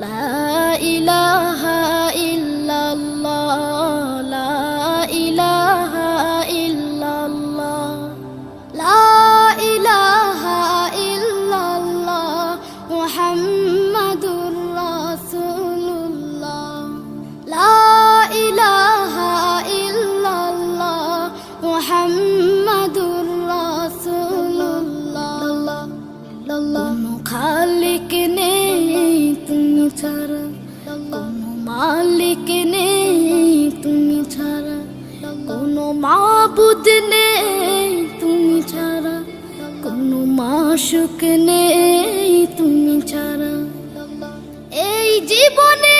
লা ইলাহা ইল্লাল্লাহ, লা ইলাহা ইল্লাল্লাহ, লা ইলাহা ইল্লাল্লাহ মুহাম্মাদুর রাসূলুল্লাহ, লা ইলাহা ইল্লাল্লাহ মুহাম্মাদুর রাসূলুল্লাহ। কোনো খালিক নেই তুমি ছাড়া, কোনো মালিক নেই তুমি ছাড়া, কোনো মাবুদ নেই তুমি ছাড়া, কোনো মাশুক নেই তুমি ছাড়া। এই জীবনে